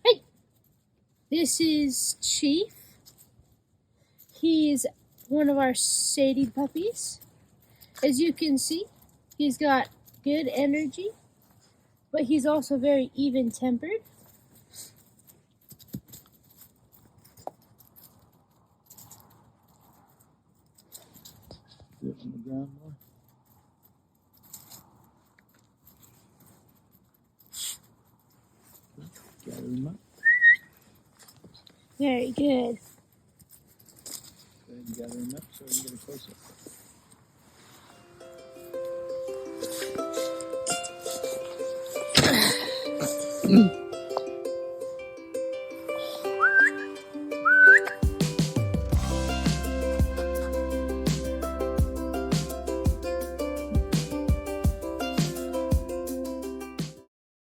Hey! This is Chief. He's one of our Sadie puppies. As you can see, he's got good energy, but he's also very even-tempered. Sit on the ground more. Gather him up. Very good. Go ahead and gather him up so we can get a close-up.